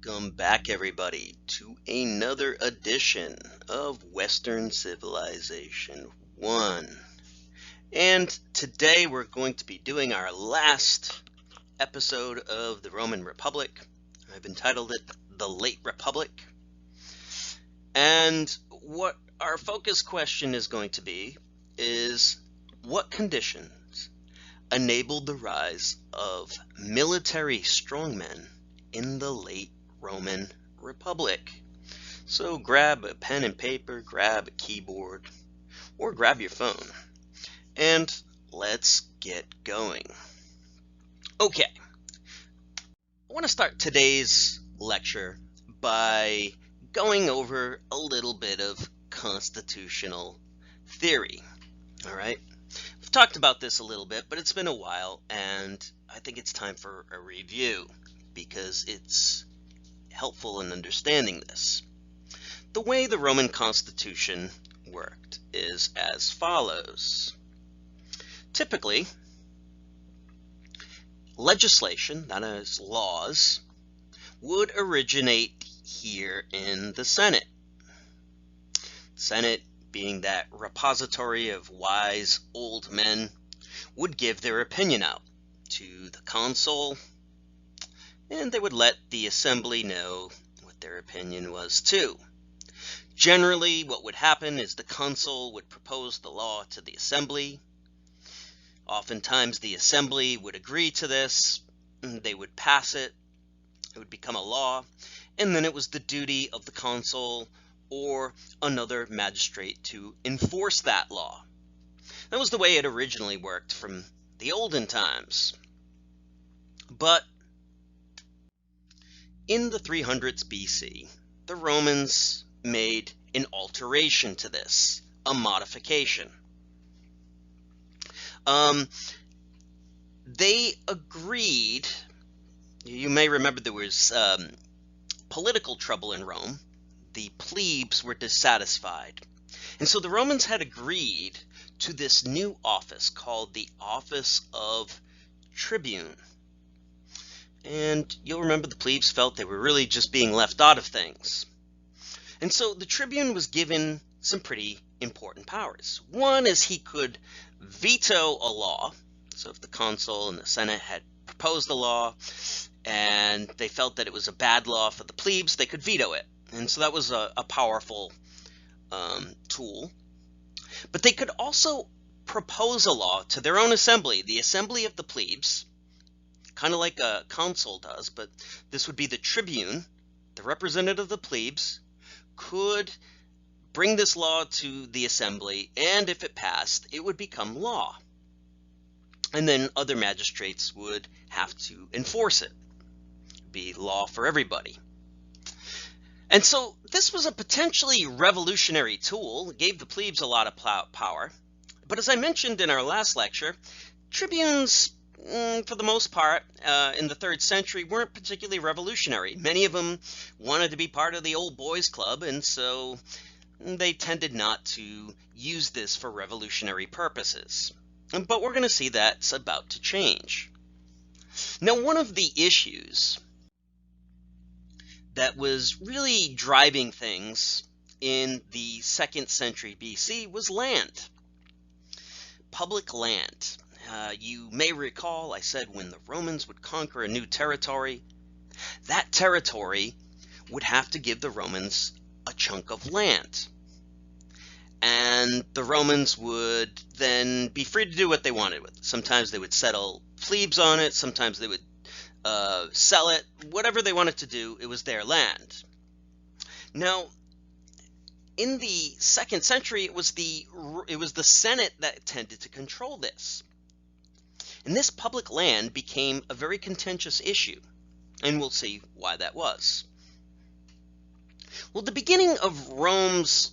Welcome back, everybody, to another edition of Western Civilization 1. And today we're going to be doing our last episode of the Roman Republic. I've entitled it The Late Republic. And what our focus question is going to be is, what conditions enabled the rise of military strongmen in the late Roman Republic? So grab a pen and paper, grab a keyboard, or grab your phone, and let's get going. Okay, I want to start today's lecture by going over a little bit of constitutional theory. All right, I've talked about this a little bit, but it's been a while, and I think it's time for a review, because it's helpful in understanding this. The way the Roman Constitution worked is as follows. Typically, legislation, that is laws, would originate here in the Senate. Senate, being that repository of wise old men, would give their opinion out to the consul, and they would let the assembly know what their opinion was too. Generally, what would happen is the consul would propose the law to the assembly. Oftentimes the assembly would agree to this, they would pass it, it would become a law, and then it was the duty of the consul or another magistrate to enforce that law. That was the way it originally worked from the olden times. But in the 300s BC, the Romans made an alteration to this, a modification. They agreed, you may remember there was political trouble in Rome. The plebes were dissatisfied. And so the Romans had agreed to this new office called the office of tribune. And you'll remember the plebes felt they were really just being left out of things. And so the tribune was given some pretty important powers. One is he could veto a law. So if the consul and the Senate had proposed a law and they felt that it was a bad law for the plebes, they could veto it. And so that was a powerful tool. But they could also propose a law to their own assembly, the assembly of the plebes, kind of like a consul does, but this would be the tribune, the representative of the plebes, could bring this law to the assembly, and if it passed, it would become law. And then other magistrates would have to enforce it. It'd be law for everybody. And so this was a potentially revolutionary tool. It gave the plebes a lot of power. But as I mentioned in our last lecture, tribunes, for the most part, in the 3rd century, weren't particularly revolutionary. Many of them wanted to be part of the old boys club, and so they tended not to use this for revolutionary purposes. But we're going to see that's about to change. Now, one of the issues that was really driving things in the 2nd century BC was land. Public land. You may recall I said when the Romans would conquer a new territory, that territory would have to give the Romans a chunk of land. And the Romans would then be free to do what they wanted with it. Sometimes they would settle plebes on it, sometimes they would sell it, whatever they wanted to do, it was their land. Now, in the 2nd century, it was the Senate that tended to control this. And this public land became a very contentious issue, and we'll see why that was. Well, the beginning of Rome's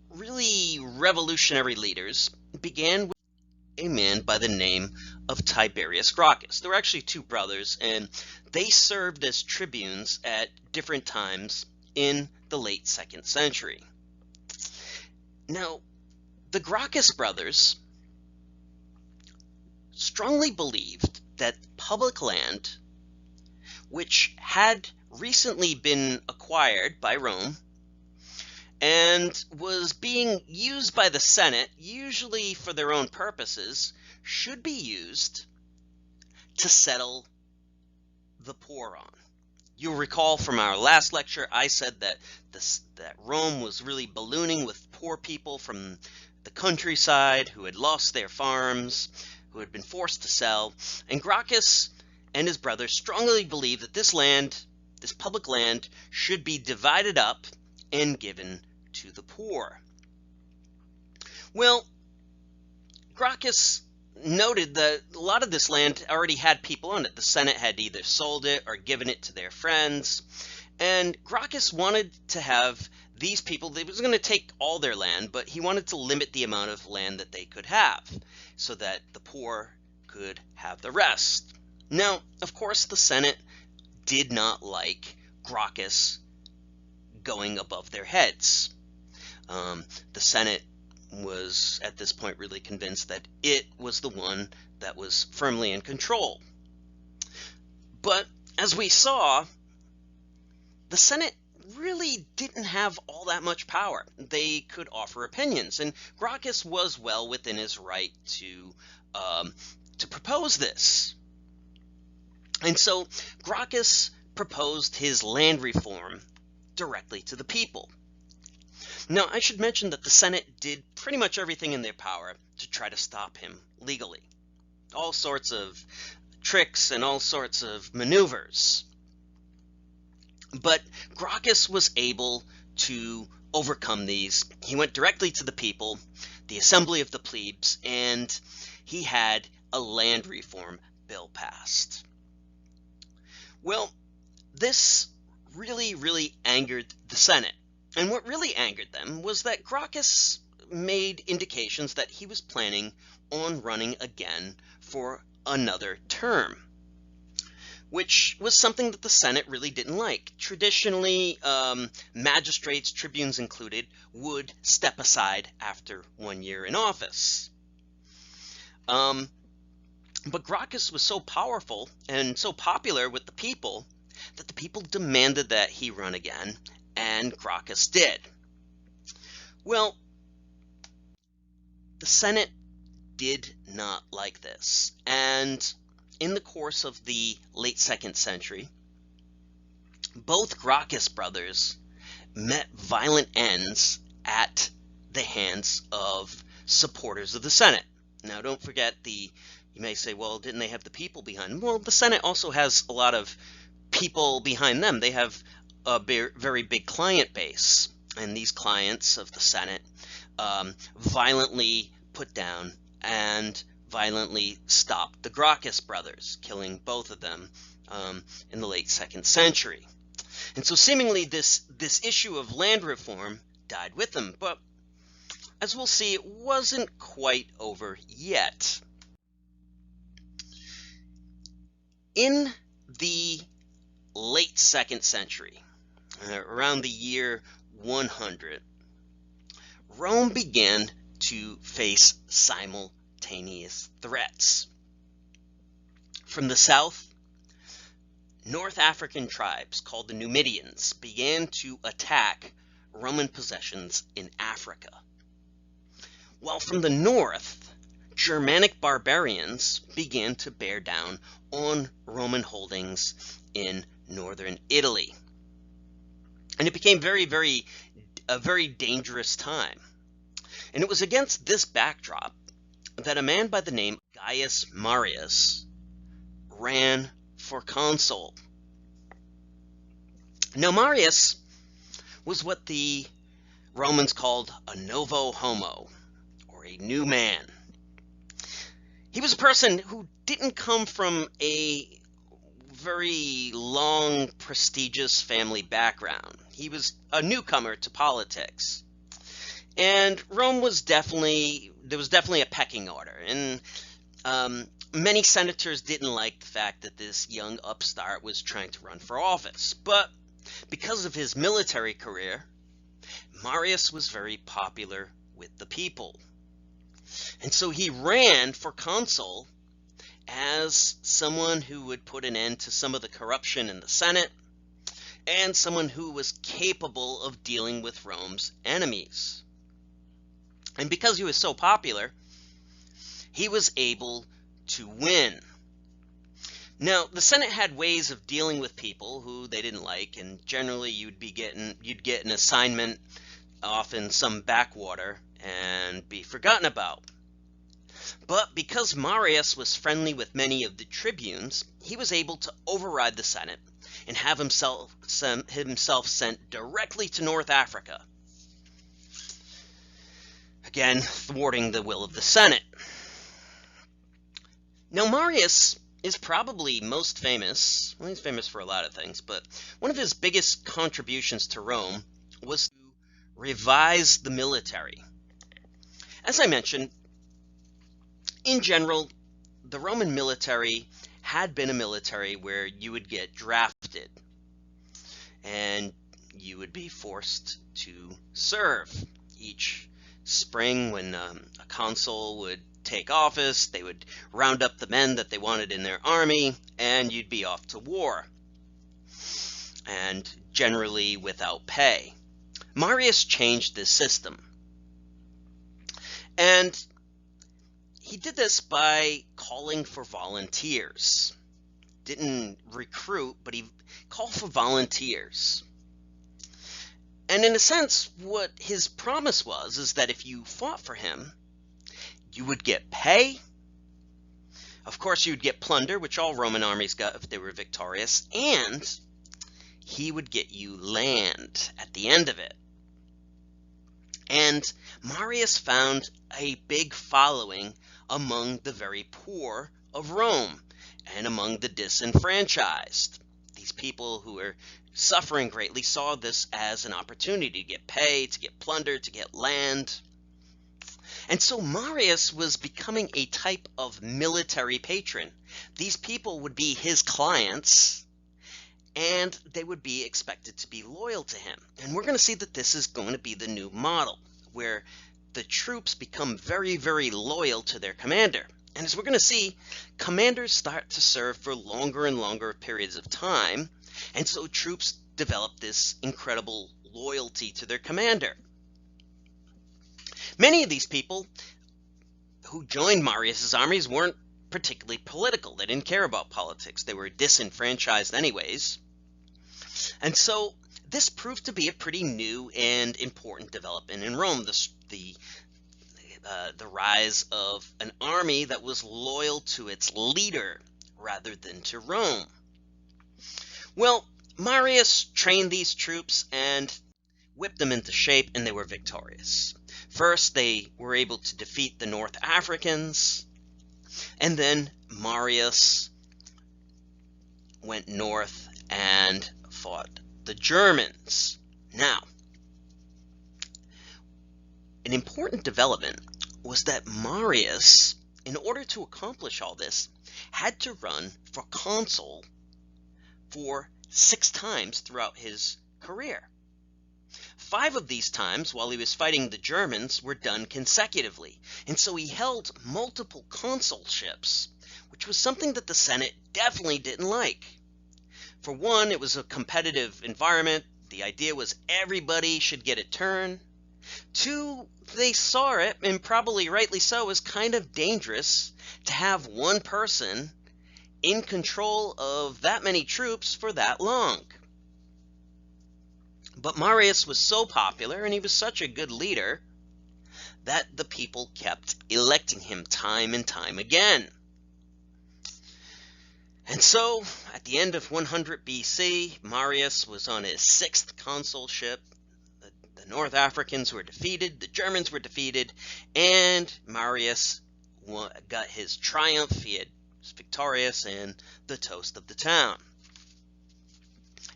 really revolutionary leaders began with a man by the name of Tiberius Gracchus. There were actually 2 brothers, and they served as tribunes at different times in the late 2nd century. Now, the Gracchus brothers strongly believed that public land which had recently been acquired by Rome and was being used by the Senate, usually for their own purposes, should be used to settle the poor on. You'll recall from our last lecture, I said that Rome was really ballooning with poor people from the countryside who had lost their farms, who had been forced to sell, and Gracchus and his brothers strongly believed that this land, this public land, should be divided up and given to the poor. Well, Gracchus noted that a lot of this land already had people on it. The Senate had either sold it or given it to their friends, and Gracchus wanted to have these people, they was going to take all their land, but he wanted to limit the amount of land that they could have so that the poor could have the rest. Now, of course, the Senate did not like Gracchus going above their heads. The Senate was at this point really convinced that it was the one that was firmly in control. But as we saw, the Senate really didn't have all that much power. They could offer opinions, and Gracchus was well within his right to propose this. And so Gracchus proposed his land reform directly to the people. Now, I should mention that the Senate did pretty much everything in their power to try to stop him legally. All sorts of tricks and all sorts of maneuvers. But Gracchus was able to overcome these. He went directly to the people, the assembly of the plebes, and he had a land reform bill passed. Well, this really angered the Senate. And what really angered them was that Gracchus made indications that he was planning on running again for another term, which was something that the Senate really didn't like. Traditionally, magistrates, tribunes included, would step aside after 1 year in office. But Gracchus was so powerful and so popular with the people that the people demanded that he run again, and Gracchus did. Well, the Senate did not like this, and in the course of the late 2nd century, both Gracchus brothers met violent ends at the hands of supporters of the Senate. Now, don't forget you may say, well, didn't they have the people behind them? Well, the Senate also has a lot of people behind them. They have a very big client base, and these clients of the Senate violently put down and violently stopped the Gracchus brothers, killing both of them in the late 2nd century. And so seemingly this issue of land reform died with them, but as we'll see, it wasn't quite over yet. In the late 2nd century, around the year 100, Rome began to face simultaneous threats. From the south, North African tribes called the Numidians began to attack Roman possessions in Africa, while from the north, Germanic barbarians began to bear down on Roman holdings in northern Italy. And it became a very dangerous time. And it was against this backdrop that a man by the name of Gaius Marius ran for consul. Now, Marius was what the Romans called a novo homo, or a new man. He was a person who didn't come from a very long, prestigious family background. He was a newcomer to politics. And Rome was there was definitely a pecking order. And many senators didn't like the fact that this young upstart was trying to run for office. But because of his military career, Marius was very popular with the people. And so he ran for consul as someone who would put an end to some of the corruption in the Senate, and someone who was capable of dealing with Rome's enemies. And because he was so popular, he was able to win. Now, the Senate had ways of dealing with people who they didn't like, and generally you'd get an assignment off in some backwater and be forgotten about. But because Marius was friendly with many of the tribunes, he was able to override the Senate and have himself sent directly to North Africa, again thwarting the will of the Senate. Now, Marius is probably most famous, well, he's famous for a lot of things, but one of his biggest contributions to Rome was to revise the military. As I mentioned, in general, the Roman military had been a military where you would get drafted and you would be forced to serve. Each spring when a consul would take office, they would round up the men that they wanted in their army, and you'd be off to war, and generally without pay. Marius changed this system, and he did this by calling for volunteers. Didn't recruit, but he called for volunteers. And in a sense, what his promise was is that if you fought for him, you would get pay. Of course, you'd get plunder, which all Roman armies got if they were victorious, and he would get you land at the end of it. And Marius found a big following among the very poor of Rome and among the disenfranchised. These people who were suffering greatly saw this as an opportunity to get pay, to get plunder, to get land. And so Marius was becoming a type of military patron. These people would be his clients, and they would be expected to be loyal to him. And we're going to see that this is going to be the new model, where the troops become very, very loyal to their commander. And as we're going to see, commanders start to serve for longer and longer periods of time, and so troops develop this incredible loyalty to their commander. Many of these people who joined Marius's armies weren't particularly political. They didn't care about politics. They were disenfranchised anyways. And so this proved to be a pretty new and important development in Rome, the rise of an army that was loyal to its leader rather than to Rome. Well, Marius trained these troops and whipped them into shape, and they were victorious. First, they were able to defeat the North Africans, and then Marius went north and fought the Germans. Now, an important development was that Marius, in order to accomplish all this, had to run for consul for 6 times throughout his career. 5 of these times, while he was fighting the Germans, were done consecutively, and so he held multiple consulships, which was something that the Senate definitely didn't like. For one, it was a competitive environment. The idea was everybody should get a turn. 2, they saw it, and probably rightly so, as kind of dangerous to have one person in control of that many troops for that long. But Marius was so popular, and he was such a good leader, that the people kept electing him time and time again. And so, at the end of 100 BC, Marius was on his 6th consulship. The North Africans were defeated, the Germans were defeated, and Marius got his triumph. He was victorious and the toast of the town.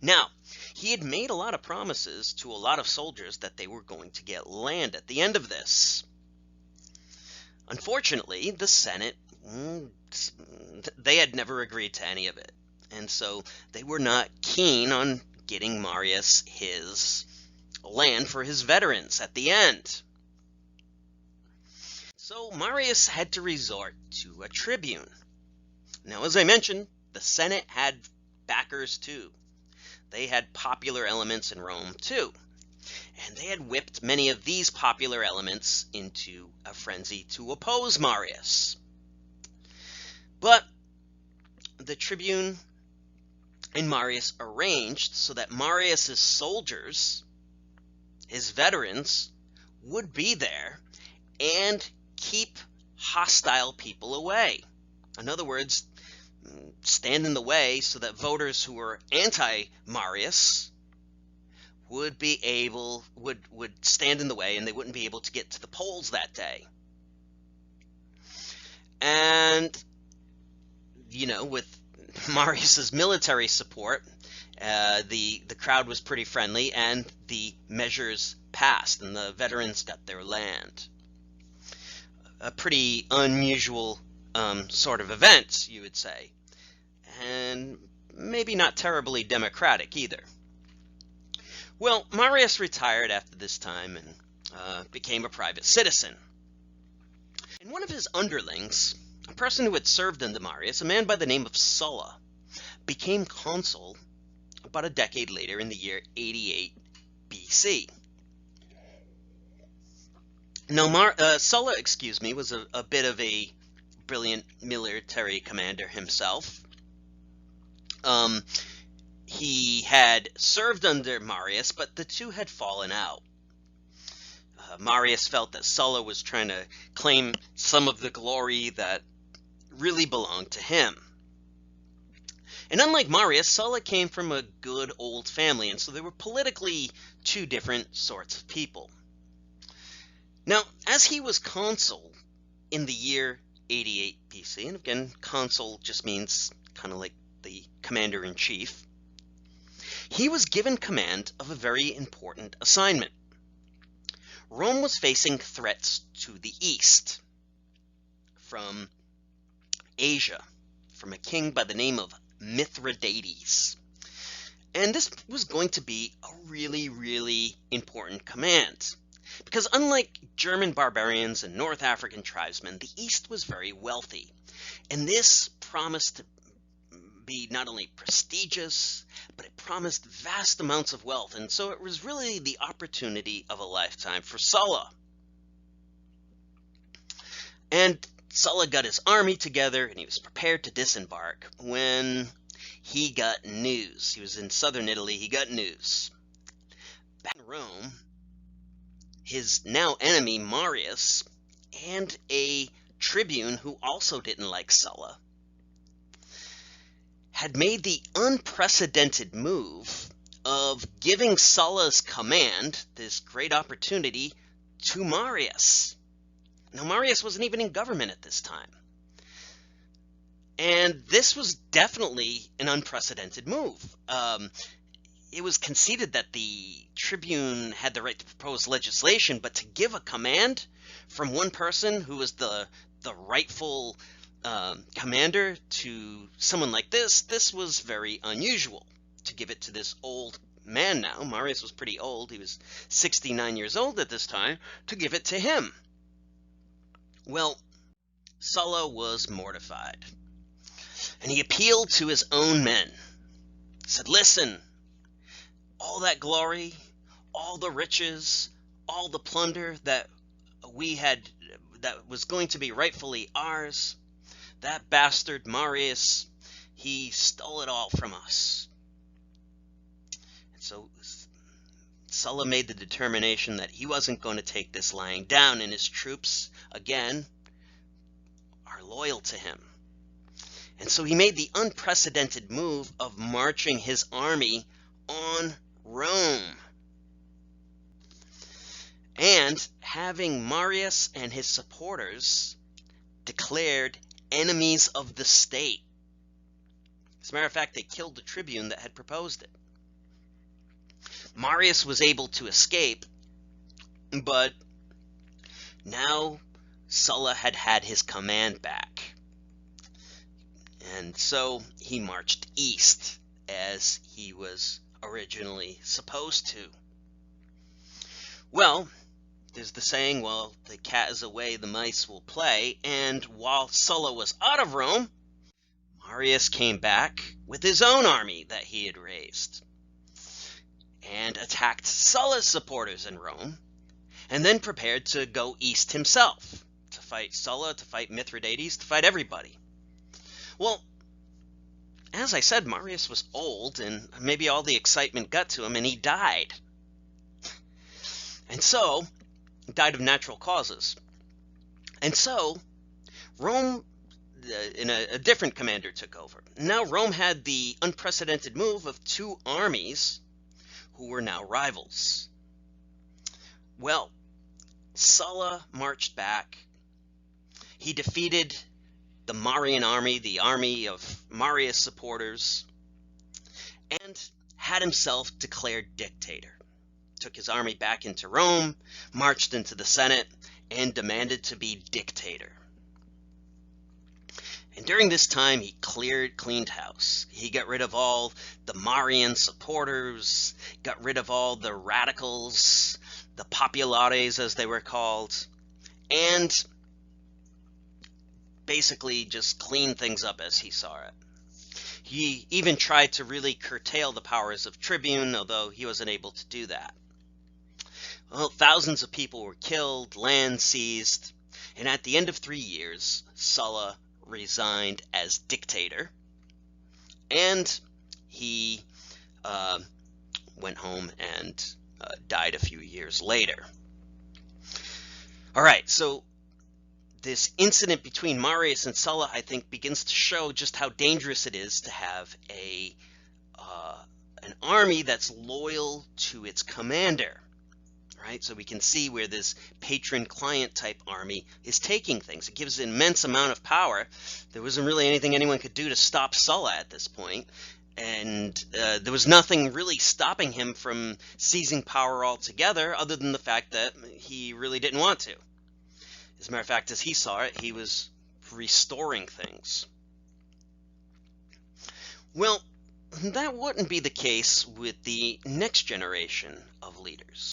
Now, he had made a lot of promises to a lot of soldiers that they were going to get land at the end of this. Unfortunately, the Senate, they had never agreed to any of it, and so they were not keen on getting Marius his land for his veterans at the end. So Marius had to resort to a tribune. Now, as I mentioned, the Senate had backers too. they had popular elements in Rome too, and they had whipped many of these popular elements into a frenzy to oppose Marius. But the tribune and Marius arranged so that Marius's soldiers, his veterans, would be there and keep hostile people away. In other words, stand in the way so that voters who were anti-Marius would stand in the way, and they wouldn't be able to get to the polls that day. And with Marius's military support, the crowd was pretty friendly, and the measures passed, and the veterans got their land. A pretty unusual sort of event, you would say, and maybe not terribly democratic either. Well, Marius retired after this time and became a private citizen. And one of his underlings, a person who had served under Marius, a man by the name of Sulla, became consul about a decade later in the year 88 BC. Now, Sulla, was a bit of a brilliant military commander himself. He had served under Marius, but the two had fallen out. Marius felt that Sulla was trying to claim some of the glory that really belonged to him. And unlike Marius, Sulla came from a good old family, and so they were politically two different sorts of people. Now, as he was consul in the year 88 BC, and again, consul just means kind of like the commander-in-chief, he was given command of a very important assignment. Rome was facing threats to the east from Asia, from a king by the name of Mithridates. And this was going to be a really, really important command, because unlike German barbarians and North African tribesmen, the East was very wealthy, and this promised to be not only prestigious, but it promised vast amounts of wealth, and so it was really the opportunity of a lifetime for Sulla. And Sulla got his army together, and he was prepared to disembark when he got news. He was in southern Italy, he got news. Back in Rome, his now enemy Marius and a tribune who also didn't like Sulla had made the unprecedented move of giving Sulla's command, this great opportunity, to Marius. Now, Marius wasn't even in government at this time. And this was definitely an unprecedented move. It was conceded that the tribune had the right to propose legislation, but to give a command from one person who was the rightful commander to someone like this was very unusual. To give it to this old man now, Marius was pretty old, he was 69 years old at this time, to give it to him. Well, Sulla was mortified, and he appealed to his own men. He said, listen, all that glory, all the riches, all the plunder that we had, that was going to be rightfully ours, that bastard Marius, he stole it all from us. And so Sulla made the determination that he wasn't going to take this lying down, and his troops, again, are loyal to him. And so he made the unprecedented move of marching his army on Rome, and having Marius and his supporters declared enemies of the state. As a matter of fact, they killed the tribune that had proposed it. Marius was able to escape, but now Sulla had had his command back. And so he marched east as he was originally supposed to. Well, there's the saying, well, the cat is away, the mice will play, and while Sulla was out of Rome, Marius came back with his own army that he had raised. and attacked Sulla's supporters in Rome, and then prepared to go east himself, to fight Sulla, to fight Mithridates, to fight everybody. Well, as I said, Marius was old, and maybe all the excitement got to him, and he died. And so, died of natural causes. And so, Rome, a different commander took over. Now Rome had the unprecedented move of two armies who were now rivals. Well, Sulla marched back. He defeated the Marian army, the army of Marius supporters, and had himself declared dictator. Took his army back into Rome, marched into the Senate, and demanded to be dictator. And during this time, he cleaned house. He got rid of all the Marian supporters, got rid of all the radicals, the populares as they were called, and basically just cleaned things up as he saw it. He even tried to really curtail the powers of tribune, although he wasn't able to do that. Well, thousands of people were killed, land seized, and at the end of 3 years, Sulla resigned as dictator, and he went home and died a few years later. All right, so this incident between Marius and Sulla, I think, begins to show just how dangerous it is to have an army that's loyal to its commander. Right? So we can see where this patron-client type army is taking things. It gives an immense amount of power. There wasn't really anything anyone could do to stop Sulla at this point, and there was nothing really stopping him from seizing power altogether other than the fact that he really didn't want to. As a matter of fact, as he saw it, he was restoring things. Well, that wouldn't be the case with the next generation of leaders.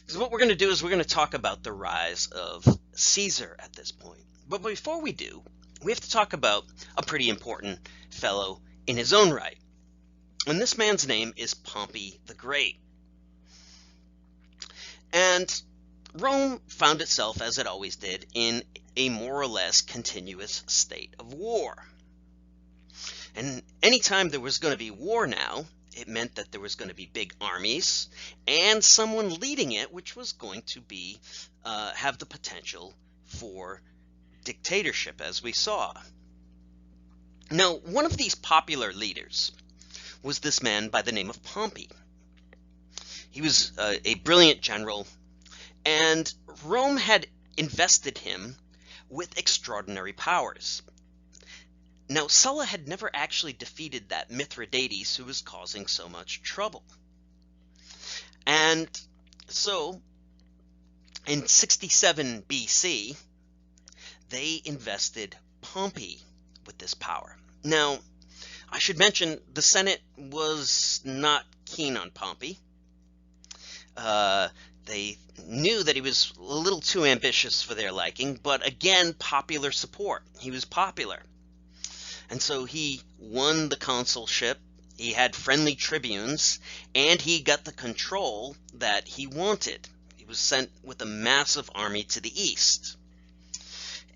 So what we're going to do is we're going to talk about the rise of Caesar at this point. But before we do, we have to talk about a pretty important fellow in his own right. And this man's name is Pompey the Great. And Rome found itself, as it always did, in a more or less continuous state of war. And anytime there was going to be war now, it meant that there was going to be big armies and someone leading it, which was going to be have the potential for dictatorship, as we saw. Now, one of these popular leaders was this man by the name of Pompey. He was a brilliant general, and Rome had invested him with extraordinary powers. Now, Sulla had never actually defeated that Mithridates who was causing so much trouble. And so, in 67 BC, they invested Pompey with this power. Now, I should mention the Senate was not keen on Pompey. They knew that he was a little too ambitious for their liking, but again, popular support. He was popular. And so he won the consulship, he had friendly tribunes, and he got the control that he wanted. He was sent with a massive army to the east.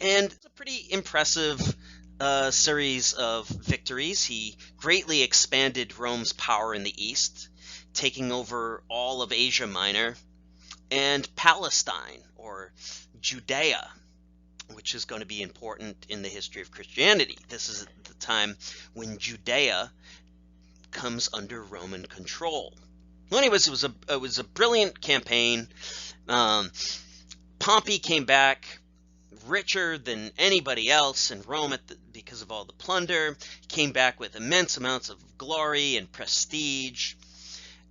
And it's a pretty impressive series of victories. He greatly expanded Rome's power in the east, taking over all of Asia Minor and Palestine, or Judea, which is going to be important in the history of Christianity. This is the time when Judea comes under Roman control. Well, anyways, it was a brilliant campaign. Pompey came back richer than anybody else in Rome because of all the plunder. Came back with immense amounts of glory and prestige,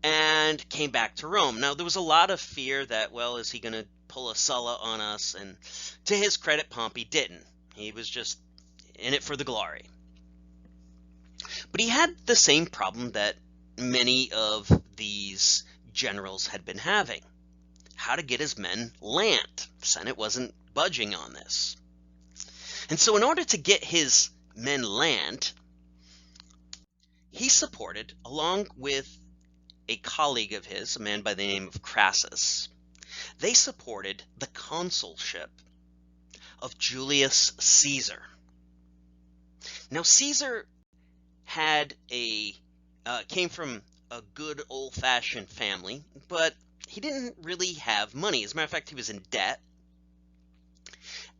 and came back to Rome. Now, there was a lot of fear that, well, is he going to pull a Sulla on us? And to his credit, Pompey didn't. He was just in it for the glory. But he had the same problem that many of these generals had been having: how to get his men land. The Senate wasn't budging on this. And so in order to get his men land, he supported, along with a colleague of his, a man by the name of Crassus, they supported the consulship of Julius Caesar. Now, Caesar had came from a good old-fashioned family, but he didn't really have money. As a matter of fact, he was in debt,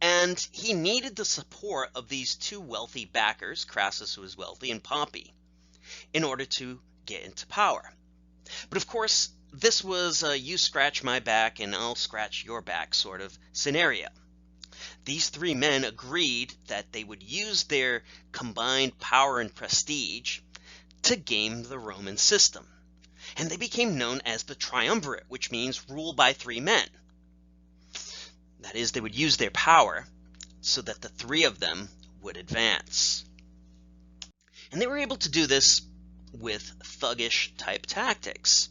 and he needed the support of these two wealthy backers, Crassus, who was wealthy, and Pompey, in order to get into power. But of course, this was a you scratch my back and I'll scratch your back sort of scenario. These three men agreed that they would use their combined power and prestige to game the Roman system. And they became known as the triumvirate, which means rule by three men. That is, they would use their power so that the three of them would advance. And they were able to do this with thuggish type tactics.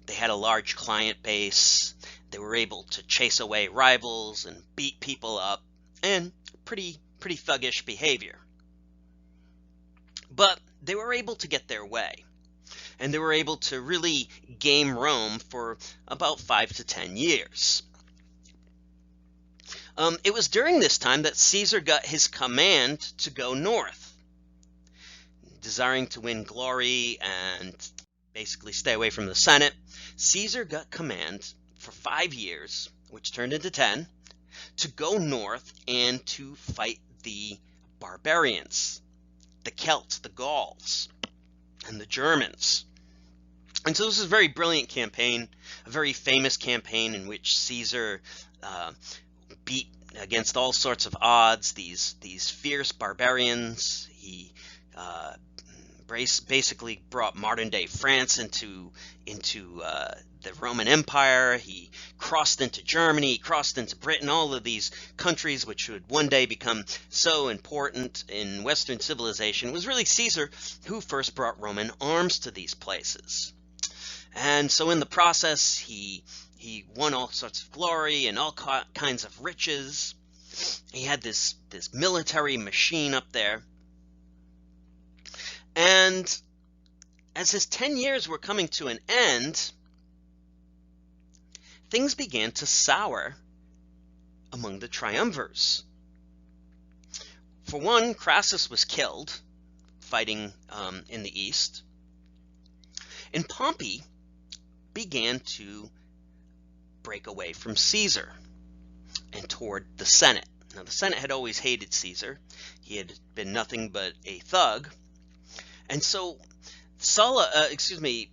They had a large client base. They were able to chase away rivals and beat people up, and pretty thuggish behavior. But they were able to get their way, and they were able to really game Rome for about 5 to 10 years. It was during this time that Caesar got his command to go north. Desiring to win glory and basically stay away from the Senate, Caesar got command for 5 years, which turned into 10, to go north and to fight the barbarians, the Celts, the Gauls, and the Germans. And so this is a very brilliant campaign, a very famous campaign in which Caesar beat against all sorts of odds these fierce barbarians. He basically brought modern-day France into the Roman Empire. He crossed into Germany, he crossed into Britain, all of these countries which would one day become so important in Western civilization. It was really Caesar who first brought Roman arms to these places. And so in the process, he won all sorts of glory and all kinds of riches. He had this military machine up there. And as his 10 years were coming to an end, things began to sour among the triumvirs. For one, Crassus was killed fighting in the east, and Pompey began to break away from Caesar and toward the Senate. Now, the Senate had always hated Caesar. He had been nothing but a thug. And so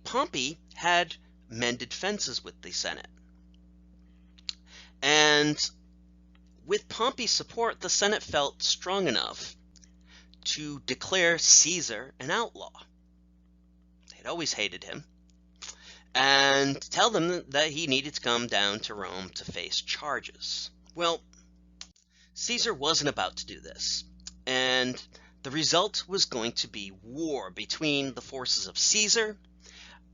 Pompey had mended fences with the Senate. And with Pompey's support, the Senate felt strong enough to declare Caesar an outlaw. They'd always hated him. And tell them that he needed to come down to Rome to face charges. Well, Caesar wasn't about to do this. And the result was going to be war between the forces of Caesar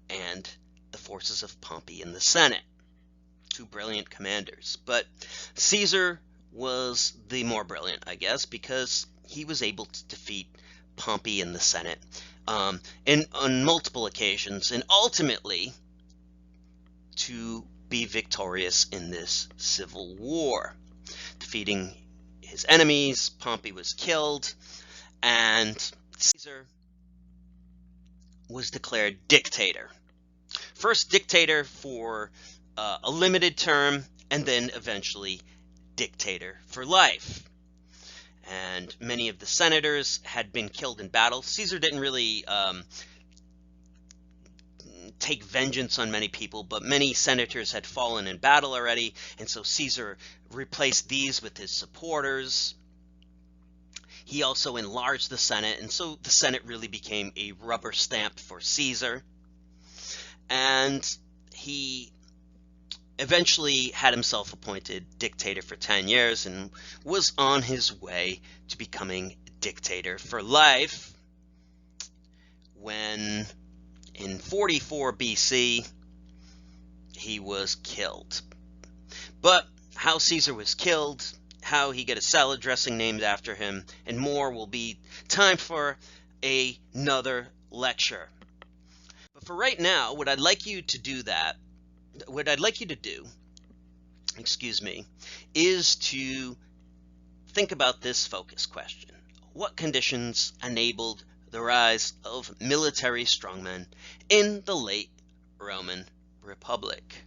and the forces of Pompey in the Senate. Two brilliant commanders. But Caesar was the more brilliant, I guess, because he was able to defeat Pompey in the Senate on multiple occasions, and ultimately to be victorious in this civil war. Defeating his enemies, Pompey was killed, and Caesar was declared dictator. First dictator for a limited term, and then eventually dictator for life. And many of the senators had been killed in battle. Caesar didn't really take vengeance on many people, but many senators had fallen in battle already, and so Caesar replaced these with his supporters. He also enlarged the Senate, and so the Senate really became a rubber stamp for Caesar. And he eventually had himself appointed dictator for 10 years and was on his way to becoming dictator for life when in 44 BC he was killed. But how Caesar was killed, how he got a salad dressing named after him, and more will be time for another lecture. But for right now, what I'd like you to do, excuse me, is to think about this focus question. What conditions enabled the rise of military strongmen in the late Roman Republic?